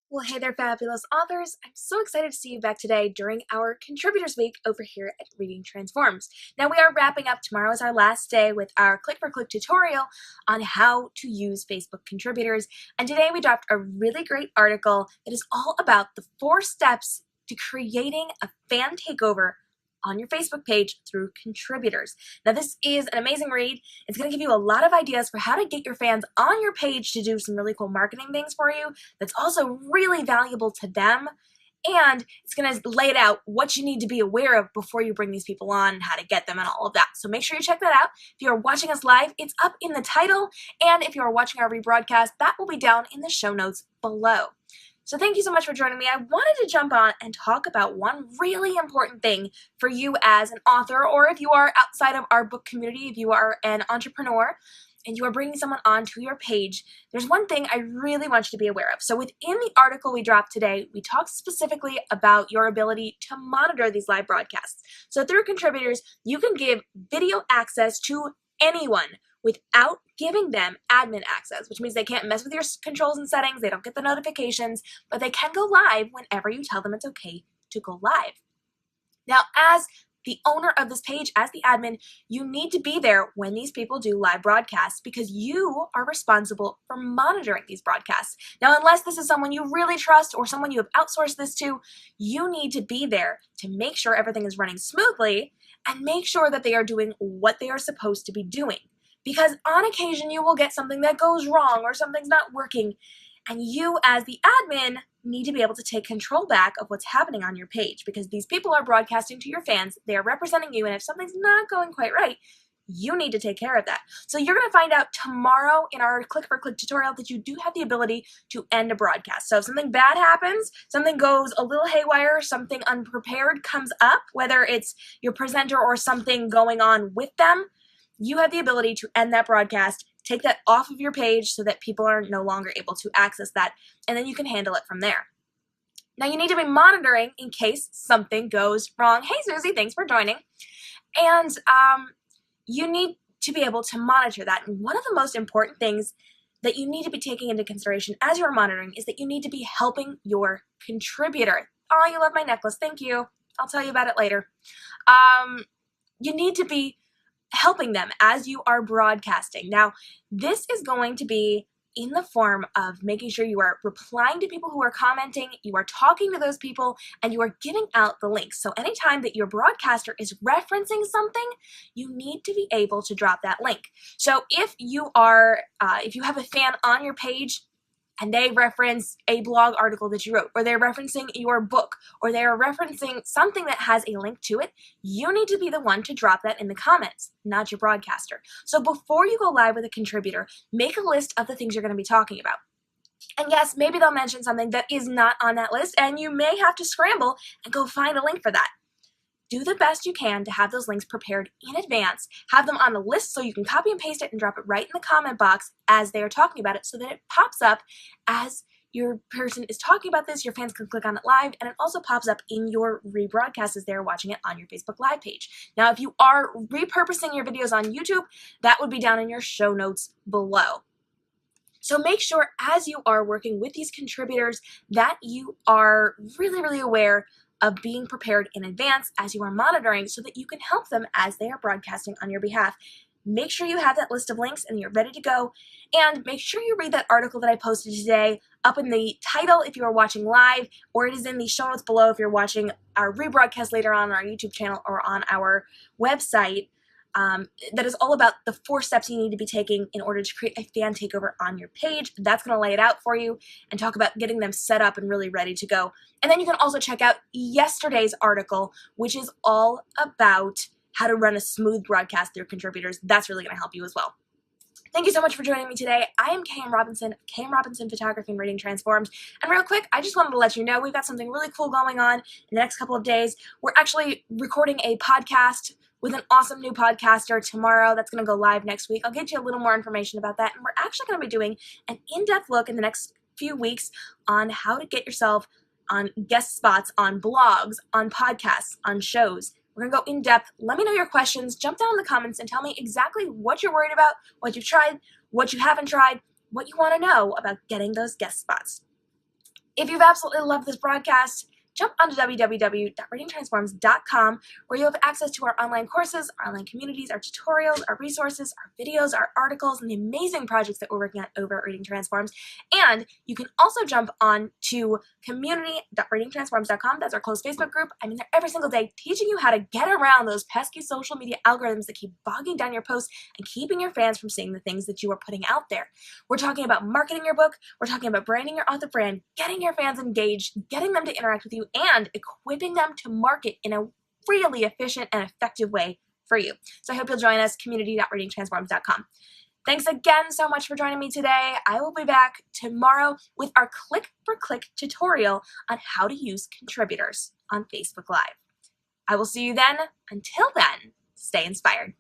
Well, hey there, fabulous authors. I'm so excited to see you back today during our Contributors Week over here at Reading Transforms. Now, we are wrapping up. Tomorrow is our last day with our click-for-click tutorial on how to use Facebook contributors. And today we dropped a really great article that is all about the 4 steps to creating a fan takeover on your Facebook page through contributors. Now, this is an amazing read. It's going to give you a lot of ideas for how to get your fans on your page to do some really cool marketing things for you that's also really valuable to them. And it's going to lay it out what you need to be aware of before you bring these people on and how to get them and all of that. So make sure you check that out. If you are watching us live, it's up in the title. And if you are watching our rebroadcast, that will be down in the show notes below. So thank you so much for joining me. I wanted to jump on and talk about one really important thing for you as an author, or if you are outside of our book community, if you are an entrepreneur and you are bringing someone onto your page, there's one thing I really want you to be aware of. So within the article we dropped today, we talked specifically about your ability to monitor these live broadcasts. So through contributors, you can give video access to anyone without giving them admin access, which means they can't mess with your controls and settings, they don't get the notifications, but they can go live whenever you tell them it's okay to go live. Now, as the owner of this page, as the admin, you need to be there when these people do live broadcasts because you are responsible for monitoring these broadcasts. Now, unless this is someone you really trust or someone you have outsourced this to, you need to be there to make sure everything is running smoothly and make sure that they are doing what they are supposed to be doing. Because on occasion, you will get something that goes wrong or something's not working, and you, as the admin, need to be able to take control back of what's happening on your page because these people are broadcasting to your fans, they are representing you, and if something's not going quite right, you need to take care of that. So you're going to find out tomorrow in our click-for-click tutorial that you do have the ability to end a broadcast. So if something bad happens, something goes a little haywire, something unprepared comes up, whether it's your presenter or something going on with them, you have the ability to end that broadcast, take that off of your page so that people are no longer able to access that, and then you can handle it from there. Now, you need to be monitoring in case something goes wrong. Hey, Susie, thanks for joining. And you need to be able to monitor that. And one of the most important things that you need to be taking into consideration as you're monitoring is that you need to be helping your contributor. Oh, you love my necklace. Thank you. I'll tell you about it later. You need to be helping them as you are broadcasting. Now, this is going to be in the form of making sure you are replying to people who are commenting, you are talking to those people, and you are giving out the links. So anytime that your broadcaster is referencing something, you need to be able to drop that link. So if you have a fan on your page, and they reference a blog article that you wrote, or they're referencing your book, or they are referencing something that has a link to it, you need to be the one to drop that in the comments, not your broadcaster. So before you go live with a contributor, make a list of the things you're going to be talking about. And yes, maybe they'll mention something that is not on that list, and you may have to scramble and go find a link for that. Do the best you can to have those links prepared in advance. Have them on the list so you can copy and paste it and drop it right in the comment box as they are talking about it so that it pops up as your person is talking about this. Your fans can click on it live, and it also pops up in your rebroadcast as they're watching it on your Facebook Live page. Now, if you are repurposing your videos on YouTube, that would be down in your show notes below. So make sure as you are working with these contributors that you are really, really aware of being prepared in advance as you are monitoring so that you can help them as they are broadcasting on your behalf. Make sure you have that list of links and you're ready to go. And make sure you read that article that I posted today up in the title if you are watching live, or it is in the show notes below if you're watching our rebroadcast later on our YouTube channel or on our website. That is all about the 4 steps you need to be taking in order to create a fan takeover on your page. That's going to lay it out for you and talk about getting them set up and really ready to go. And then you can also check out yesterday's article, which is all about how to run a smooth broadcast through contributors. That's really going to help you as well. Thank you so much for joining me today. I am KM Robinson, KM Robinson Photography and Reading Transforms. And real quick, I just wanted to let you know we've got something really cool going on in the next couple of days. We're actually recording a podcast with an awesome new podcaster tomorrow that's going to go live next week. I'll get you a little more information about that. And we're actually going to be doing an in-depth look in the next few weeks on how to get yourself on guest spots on blogs, on podcasts, on shows. We're going to go in depth. Let me know your questions. Jump down in the comments and tell me exactly what you're worried about, what you've tried, what you haven't tried, what you want to know about getting those guest spots. If you've absolutely loved this broadcast, jump onto www.readingtransforms.com, where you have access to our online courses, our online communities, our tutorials, our resources, our videos, our articles, and the amazing projects that we're working on over at Reading Transforms. And you can also jump on to community.readingtransforms.com. That's our closed Facebook group. I'm in there every single day teaching you how to get around those pesky social media algorithms that keep bogging down your posts and keeping your fans from seeing the things that you are putting out there. We're talking about marketing your book. We're talking about branding your author brand, getting your fans engaged, getting them to interact with you, and equipping them to market in a really efficient and effective way for you. So I hope you'll join us, community.readingtransforms.com. Thanks again so much for joining me today. I will be back tomorrow with our click-for-click tutorial on how to use contributors on Facebook Live. I will see you then. Until then, stay inspired.